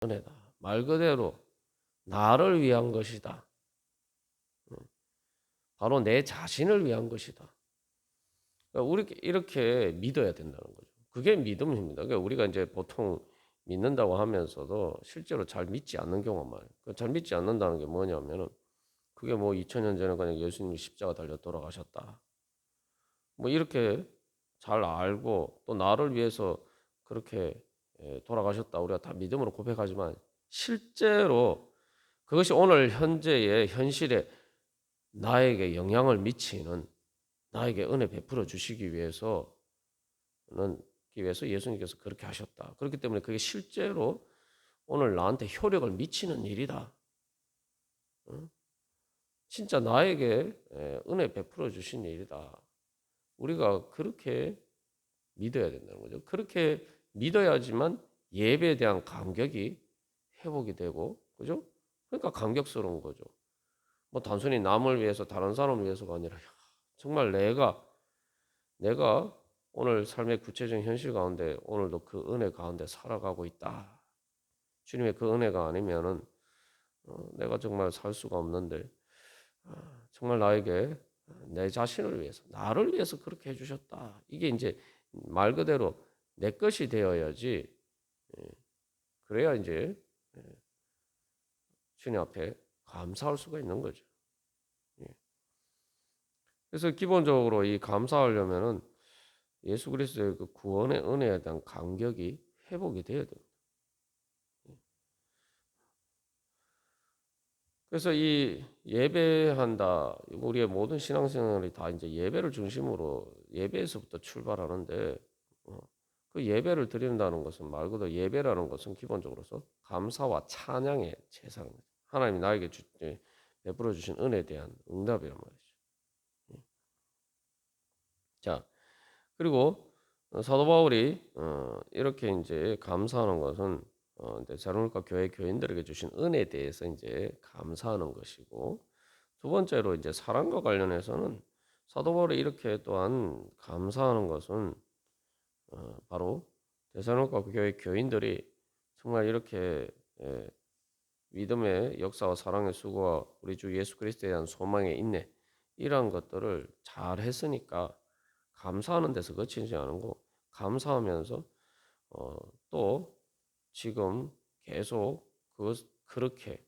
은혜다. 말 그대로 나를 위한 것이다. 바로 내 자신을 위한 것이다. 그러니까 우리 이렇게 믿어야 된다는 거죠. 그게 믿음입니다. 그러니까 우리가 이제 보통 믿는다고 하면서도 실제로 잘 믿지 않는 경우가 많아요. 잘 믿지 않는다는 게 뭐냐면은 그게 뭐 2000년 전에 그냥 예수님이 십자가 달려 돌아가셨다. 뭐 이렇게 잘 알고 또 나를 위해서 그렇게 돌아가셨다. 우리가 다 믿음으로 고백하지만 실제로 그것이 오늘 현재의 현실에 나에게 영향을 미치는 나에게 은혜 베풀어 주시기 위해서는 예수님께서 그렇게 하셨다. 그렇기 때문에 그게 실제로 오늘 나한테 효력을 미치는 일이다. 진짜 나에게 은혜 베풀어 주신 일이다. 우리가 그렇게 믿어야 된다는 거죠. 그렇게 믿어야지만 예배에 대한 감격이 회복이 되고, 그죠? 그러니까 감격스러운 거죠. 뭐 단순히 남을 위해서 다른 사람을 위해서가 아니라 정말 내가 오늘 삶의 구체적인 현실 가운데 오늘도 그 은혜 가운데 살아가고 있다. 주님의 그 은혜가 아니면은 내가 정말 살 수가 없는데 정말 나에게 내 자신을 위해서 나를 위해서 그렇게 해주셨다. 이게 이제 말 그대로 내 것이 되어야지. 그래야 이제 주님 앞에 감사할 수가 있는 거죠. 예. 그래서 기본적으로 이 감사하려면은 예수 그리스도의 그 구원의 은혜에 대한 감격이 회복이 돼야 됩니다. 그래서 이 예배한다. 우리의 모든 신앙생활이 다 이제 예배를 중심으로 예배에서부터 출발하는데 그 예배를 드린다는 것은 말 그대로 예배라는 것은 기본적으로서 감사와 찬양의 제사입니다. 하나님이 나에게 베풀어 주신 은혜에 대한 응답이란 말이죠. 자, 그리고 사도 바울이 이렇게 이제 감사하는 것은 데살로니가 교회 교인들에게 주신 은혜에 대해서 이제 감사하는 것이고 두 번째로 이제 사랑과 관련해서는 사도 바울이 이렇게 또한 감사하는 것은 바로 데살로니가 교회 교인들이 정말 이렇게 믿음의 역사와 사랑의 수고와 우리 주 예수 그리스도에 대한 소망의 인내 이러한 것들을 잘 했으니까 감사하는 데서 그치지 않고 감사하면서 또 지금 계속 그렇게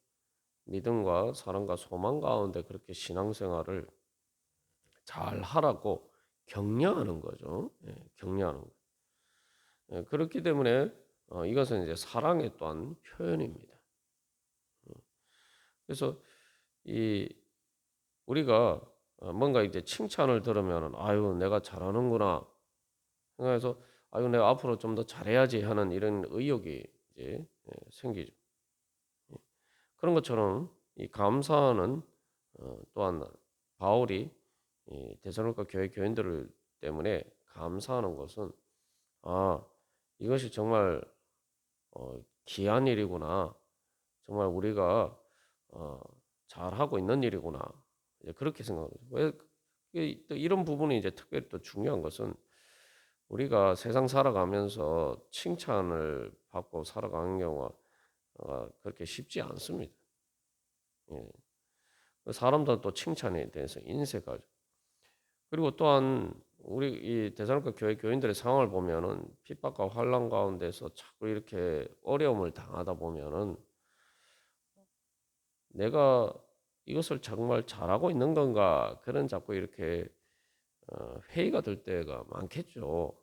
믿음과 사랑과 소망 가운데 그렇게 신앙생활을 잘 하라고 격려하는 거죠. 예, 격려하는 거. 예, 그렇기 때문에 이것은 이제 사랑의 또한 표현입니다. 그래서 이 우리가 뭔가 이제 칭찬을 들으면 아유 내가 잘하는구나 그래서 아유 내가 앞으로 좀 더 잘해야지 하는 이런 의욕이 이제 생기죠. 그런 것처럼 이 감사는 또한 바울이 이 데살로니가 교회 교인들 때문에 감사하는 것은 아 이것이 정말 귀한 일이구나 정말 우리가 어, 잘하고 있는 일이구나 이제 그렇게 생각해요. 왜 또 이런 부분이 이제 특별히 또 중요한 것은 우리가 세상 살아가면서 칭찬을 받고 살아가는 경우가 그렇게 쉽지 않습니다. 예. 사람들은 또 칭찬에 대해서 인색하죠. 그리고 또한 우리 이 데살로니가 교회 교인들의 상황을 보면은 핍박과 환난 가운데서 자꾸 이렇게 어려움을 당하다 보면은 내가 이것을 정말 잘하고 있는 건가 그런 자꾸 이렇게 회의가 될 때가 많겠죠.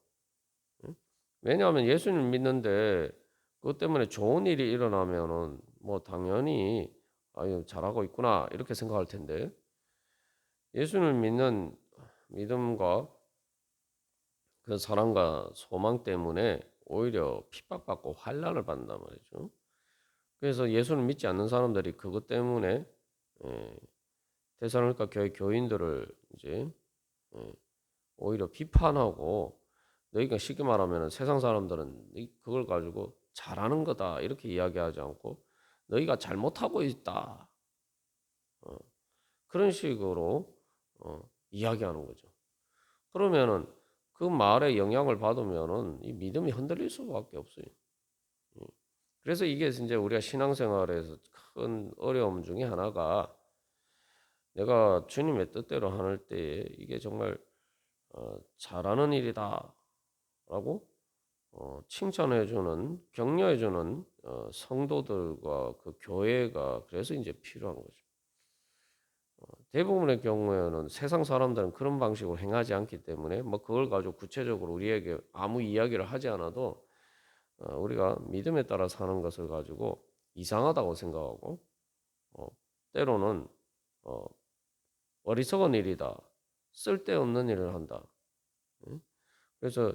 응? 왜냐하면 예수님 믿는데 그것 때문에 좋은 일이 일어나면은 뭐 당연히 아유 잘하고 있구나 이렇게 생각할 텐데 예수를 믿는 믿음과 그 사랑과 소망 때문에 오히려 핍박받고 환난을 받는단 말이죠. 그래서 예수를 믿지 않는 사람들이 그것 때문에 예, 데살로니가 교회 교인들을 이제 예, 오히려 비판하고 너희가 쉽게 말하면 세상 사람들은 그걸 가지고 잘하는 거다 이렇게 이야기하지 않고 너희가 잘못하고 있다 그런 식으로 이야기하는 거죠. 그러면은 그 말에 영향을 받으면은 이 믿음이 흔들릴 수밖에 없어요. 그래서 이게 이제 우리가 신앙생활에서 큰 어려움 중에 하나가 내가 주님의 뜻대로 하는 때에 이게 정말 잘하는 일이다라고 칭찬해주는 격려해주는 성도들과 그 교회가 그래서 이제 필요한 거죠. 대부분의 경우에는 세상 사람들은 그런 방식으로 행하지 않기 때문에 뭐 그걸 가지고 구체적으로 우리에게 아무 이야기를 하지 않아도 우리가 믿음에 따라 사는 것을 가지고 이상하다고 생각하고 때로는 어, 어리석은 일이다, 쓸데없는 일을 한다. 응? 그래서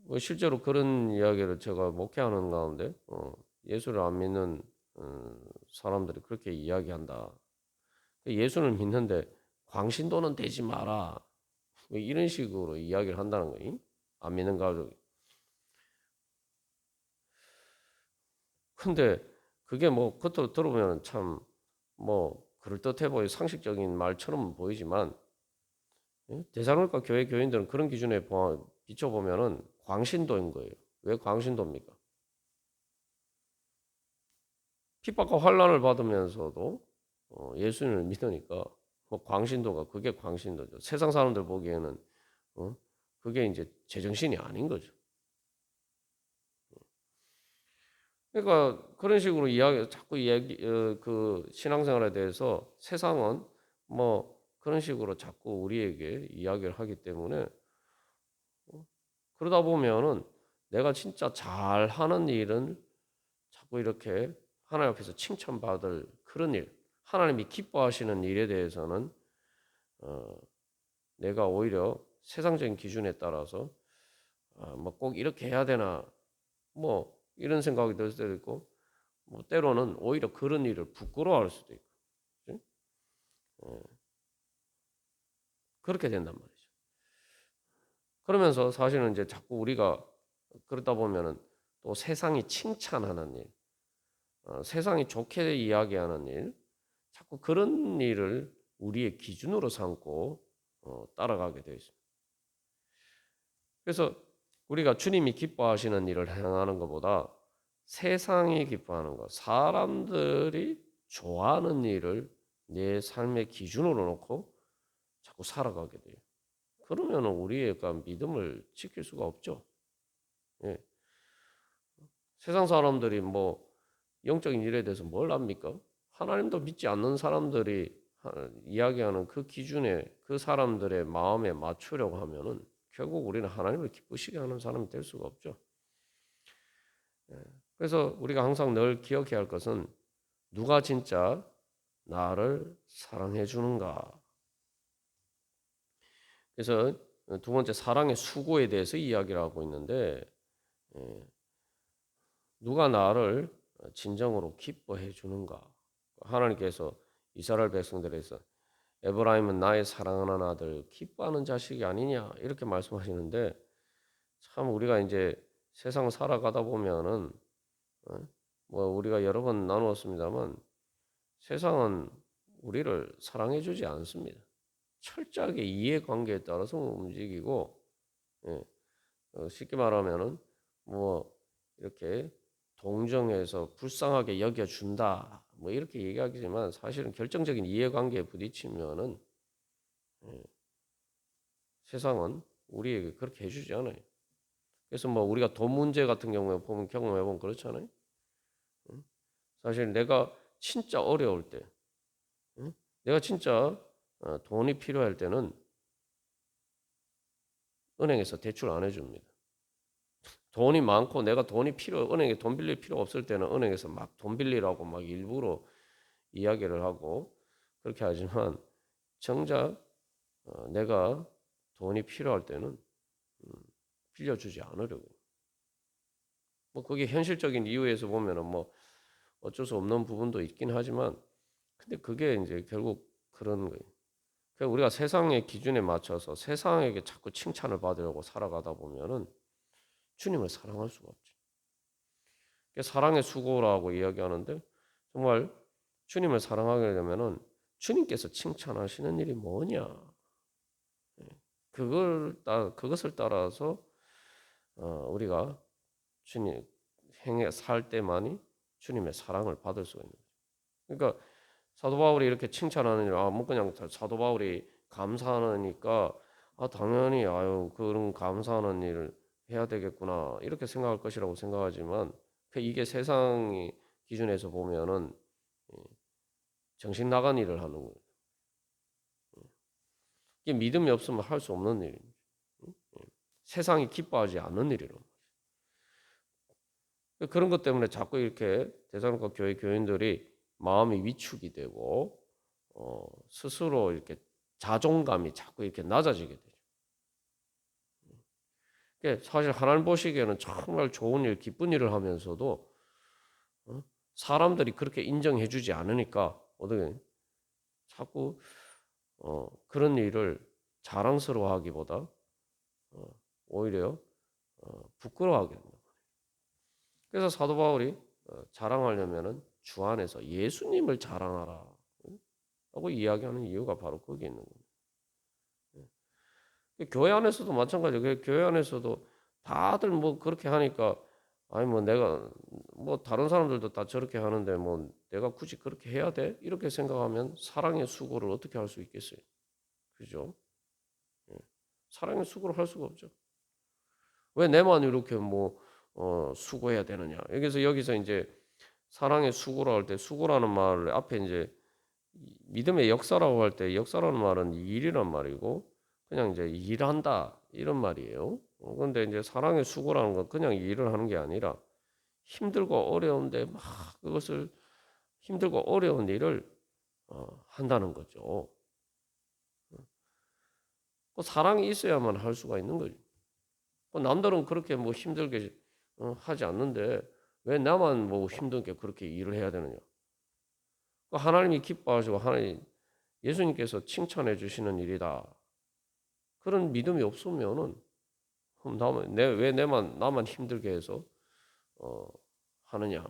뭐 실제로 그런 이야기를 제가 목회하는 가운데 예수를 안 믿는 사람들이 그렇게 이야기한다. 예수를 믿는데 광신도는 되지 마라. 뭐 이런 식으로 이야기를 한다는 거임. 안 믿는 가족이. 근데 그게 뭐 겉으로 들어보면 참 뭐 그럴듯해 보여 상식적인 말처럼 보이지만 데살로니가 교회 교인들은 그런 기준에 비춰보면은 광신도인 거예요. 왜 광신도입니까? 핍박과 환란을 받으면서도 예수님을 믿으니까 뭐 광신도가 그게 광신도죠. 세상 사람들 보기에는 어? 그게 이제 제정신이 아닌 거죠. 그러니까 그런 식으로 자꾸 그 신앙생활에 대해서 세상은 뭐 그런 식으로 자꾸 우리에게 이야기를 하기 때문에 그러다 보면은 내가 진짜 잘하는 일은 자꾸 이렇게 하나님 앞에서 칭찬받을 그런 일, 하나님이 기뻐하시는 일에 대해서는 어, 내가 오히려 세상적인 기준에 따라서 뭐 꼭 이렇게 해야 되나 뭐 이런 생각이 들 수도 있고 뭐 때로는 오히려 그런 일을 부끄러워할 수도 있고 그치? 어, 그렇게 된단 말이죠. 그러면서 사실은 이제 자꾸 우리가 그러다 보면은 또 세상이 칭찬하는 일, 세상이 좋게 이야기하는 일, 자꾸 그런 일을 우리의 기준으로 삼고 따라가게 되어 있습니다. 그래서 우리가 주님이 기뻐하시는 일을 행하는 것보다 세상이 기뻐하는 것, 사람들이 좋아하는 일을 내 삶의 기준으로 놓고 자꾸 살아가게 돼요. 그러면 우리가 믿음을 지킬 수가 없죠. 예. 세상 사람들이 뭐 영적인 일에 대해서 뭘 압니까? 하나님도 믿지 않는 사람들이 이야기하는 그 기준에 그 사람들의 마음에 맞추려고 하면은 결국 우리는 하나님을 기쁘시게 하는 사람이 될 수가 없죠. 예. 그래서 우리가 항상 늘 기억해야 할 것은 누가 진짜 나를 사랑해 주는가. 그래서 두 번째 사랑의 수고에 대해서 이야기를 하고 있는데 예, 누가 나를 진정으로 기뻐해 주는가. 하나님께서 이스라엘 백성들에서 에브라임은 나의 사랑하는 아들 기뻐하는 자식이 아니냐 이렇게 말씀하시는데 참 우리가 이제 세상 살아가다 보면은 어? 뭐 우리가 여러 번 나누었습니다만 세상은 우리를 사랑해 주지 않습니다. 철저하게 이해관계에 따라서 움직이고 예, 쉽게 말하면은 뭐 이렇게 동정해서 불쌍하게 여겨준다 뭐 이렇게 얘기하지만 사실은 결정적인 이해관계에 부딪히면은 예, 세상은 우리에게 그렇게 해주지 않아요. 그래서 뭐 우리가 돈 문제 같은 경우에 보면 경험해 보면 그렇잖아요. 응? 사실 내가 진짜 어려울 때, 응? 내가 진짜 돈이 필요할 때는 은행에서 대출 안 해줍니다. 돈이 많고 내가 은행에 돈 빌릴 필요 없을 때는 은행에서 막 돈 빌리라고 막 일부러 이야기를 하고 그렇게 하지만 정작 내가 돈이 필요할 때는 음, 빌려주지 않으려고. 뭐 그게 현실적인 이유에서 보면은 뭐 어쩔 수 없는 부분도 있긴 하지만 근데 그게 이제 결국 그런 거예요. 그러니까 우리가 세상의 기준에 맞춰서 세상에게 자꾸 칭찬을 받으려고 살아가다 보면은 주님을 사랑할 수가 없죠. 사랑의 수고라고 이야기하는데 정말 주님을 사랑하게 되면은 주님께서 칭찬하시는 일이 뭐냐? 그것을 따라서 우리가 주님 행해 살 때만이 주님의 사랑을 받을 수가 있는 거죠. 그러니까 사도 바울이 이렇게 칭찬하는 일, 뭐 그냥 사도 바울이 감사하니까 당연히 그런 감사하는 일을 해야 되겠구나 이렇게 생각할 것이라고 생각하지만 이게 세상의 기준에서 보면은 정신 나간 일을 하는 거예요. 이게 믿음이 없으면 할 수 없는 일입니다. 세상이 기뻐하지 않는 일이란 말이에요. 그런 것 때문에 자꾸 이렇게 데살로니가 교회 교인들이 마음이 위축이 되고 스스로 이렇게 자존감이 자꾸 이렇게 낮아지게 되죠. 사실 하나님 보시기에는 정말 좋은 일, 기쁜 일을 하면서도 사람들이 그렇게 인정해주지 않으니까 어떻게 자꾸 그런 일을 자랑스러워하기보다 오히려 부끄러워하게 된다. 그래서 사도 바울이 자랑하려면은 주 안에서 예수님을 자랑하라 하고 이야기하는 이유가 바로 거기에 있는 겁니다. 교회 안에서도 마찬가지예요. 교회 안에서도 다들 뭐 그렇게 하니까 뭐 내가 뭐 다른 사람들도 다 저렇게 하는데 뭐 내가 굳이 그렇게 해야 돼? 이렇게 생각하면 사랑의 수고를 어떻게 할 수 있겠어요? 그죠? 사랑의 수고를 할 수가 없죠. 왜 내만 이렇게 뭐 수고해야 되느냐? 여기서 이제 사랑의 수고라 할 때 수고라는 말 앞에 이제 믿음의 역사라고 할 때 역사라는 말은 일이란 말이고 그냥 이제 일한다 이런 말이에요. 그런데 이제 사랑의 수고라는 건 그냥 일을 하는 게 아니라 힘들고 어려운데 막 그것을 힘들고 어려운 일을 한다는 거죠. 사랑이 있어야만 할 수가 있는 거죠. 남들은 그렇게 뭐 힘들게 하지 않는데 왜 나만 뭐 힘들게 그렇게 일을 해야 되느냐? 하나님이 기뻐하시고 하나님 예수님께서 칭찬해 주시는 일이다. 그런 믿음이 없으면은 왜 나만 힘들게 해서 하느냐?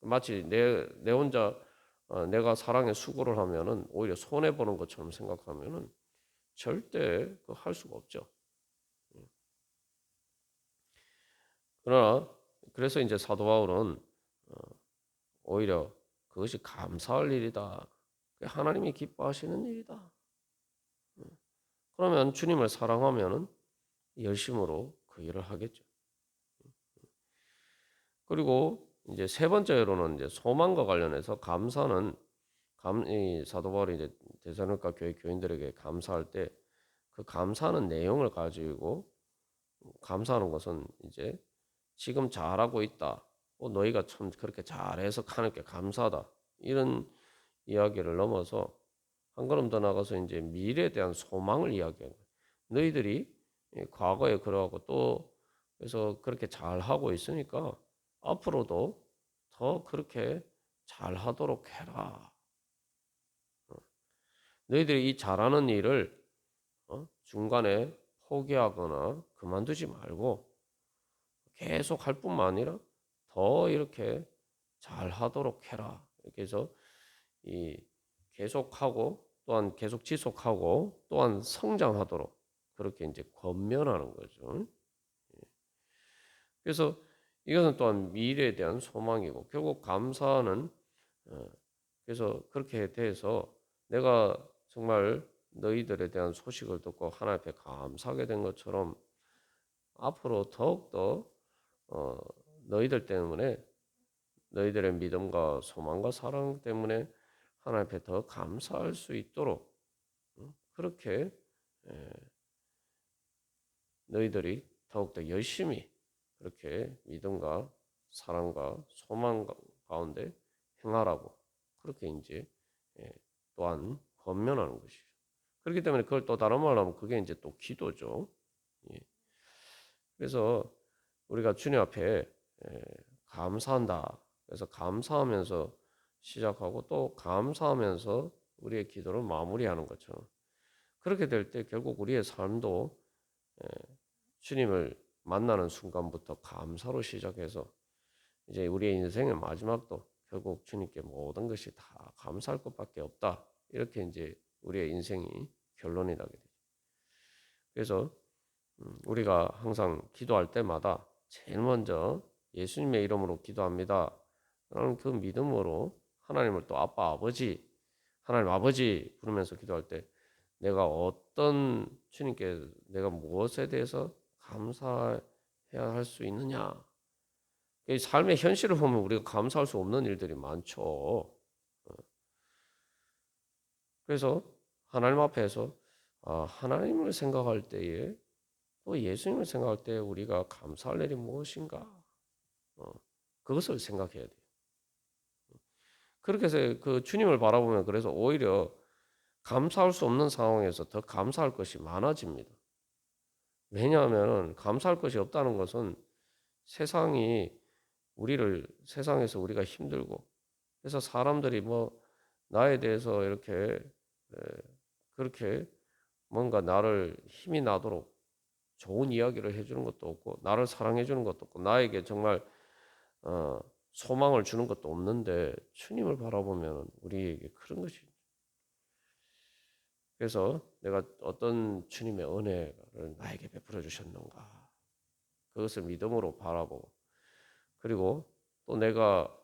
마치 내 혼자 내가 사랑의 수고를 하면은 오히려 손해 보는 것처럼 생각하면은 절대 할 수가 없죠. 그러나 그래서 이제 사도 바울은 오히려 그것이 감사할 일이다. 하나님이 기뻐하시는 일이다. 그러면 주님을 사랑하면은 열심으로 그 일을 하겠죠. 그리고 이제 세 번째로는 이제 소망과 관련해서 감사는 이 사도 바울이 이제 데살로니가 교회 교인들에게 감사할 때 그 감사하는 내용을 가지고 감사하는 것은 이제 지금 잘하고 있다. 너희가 참 그렇게 잘해서 하나님께 감사하다. 이런 이야기를 넘어서 한 걸음 더 나가서 이제 미래에 대한 소망을 이야기해요. 너희들이 과거에 그러하고 또 그래서 그렇게 잘하고 있으니까 앞으로도 더 그렇게 잘하도록 해라. 너희들이 이 잘하는 일을 중간에 포기하거나 그만두지 말고 계속 할 뿐만 아니라 더 이렇게 잘하도록 해라. 이렇게 해서 이 계속하고 또한 계속 지속하고 또한 성장하도록 그렇게 이제 권면하는 거죠. 그래서 이것은 또한 미래에 대한 소망이고 결국 감사는 그래서 그렇게 대해서 내가 정말 너희들에 대한 소식을 듣고 하나님 앞에 감사하게 된 것처럼 앞으로 더욱더 너희들 때문에 너희들의 믿음과 소망과 사랑 때문에 하나님 앞에 더 감사할 수 있도록 그렇게 너희들이 더욱더 열심히 그렇게 믿음과 사랑과 소망 가운데 행하라고 그렇게 이제 또한 권면하는 것이죠. 그렇기 때문에 그걸 또 다른 말로 하면 그게 이제 또 기도죠. 예. 그래서 우리가 주님 앞에 감사한다. 그래서 감사하면서 시작하고 또 감사하면서 우리의 기도를 마무리하는 것처럼 그렇게 될 때 결국 우리의 삶도 주님을 만나는 순간부터 감사로 시작해서 이제 우리의 인생의 마지막도 결국 주님께 모든 것이 다 감사할 것밖에 없다. 이렇게 이제 우리의 인생이 결론이 나게 되죠. 그래서 우리가 항상 기도할 때마다 제일 먼저 예수님의 이름으로 기도합니다. 라는 그 믿음으로 하나님을 또 아빠, 아버지, 하나님 아버지 부르면서 기도할 때 내가 어떤 주님께 내가 무엇에 대해서 감사해야 할 수 있느냐. 이 삶의 현실을 보면 우리가 감사할 수 없는 일들이 많죠. 그래서 하나님 앞에서 하나님을 생각할 때에 또 예수님을 생각할 때 우리가 감사할 일이 무엇인가? 어, 그것을 생각해야 돼요. 그렇게 해서 그 주님을 바라보면 그래서 오히려 감사할 수 없는 상황에서 더 감사할 것이 많아집니다. 왜냐하면 감사할 것이 없다는 것은 세상에서 우리가 힘들고 그래서 사람들이 뭐 나에 대해서 이렇게 그렇게 뭔가 나를 힘이 나도록 좋은 이야기를 해주는 것도 없고 나를 사랑해 주는 것도 없고 나에게 정말 어, 소망을 주는 것도 없는데 주님을 바라보면 우리에게 그런 것이 그래서 내가 어떤 주님의 은혜를 나에게 베풀어 주셨는가 그것을 믿음으로 바라보고 그리고 또 내가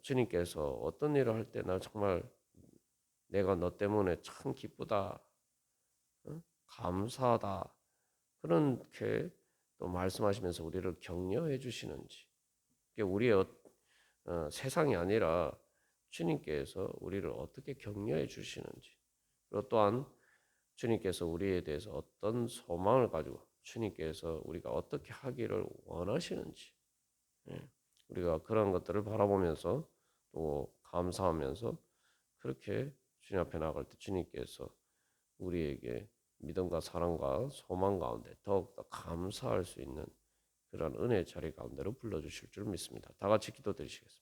주님께서 어떤 일을 할 때 나 정말 내가 너 때문에 참 기쁘다 감사하다 그렇게 또 말씀하시면서 우리를 격려해 주시는지 우리의 세상이 아니라 주님께서 우리를 어떻게 격려해 주시는지 그리고 또한 주님께서 우리에 대해서 어떤 소망을 가지고 주님께서 우리가 어떻게 하기를 원하시는지 우리가 그런 것들을 바라보면서 또 감사하면서 그렇게 주님 앞에 나갈 때 주님께서 우리에게 믿음과 사랑과 소망 가운데 더욱더 감사할 수 있는 그런 은혜의 자리 가운데로 불러주실 줄 믿습니다. 다 같이 기도드리시겠습니다.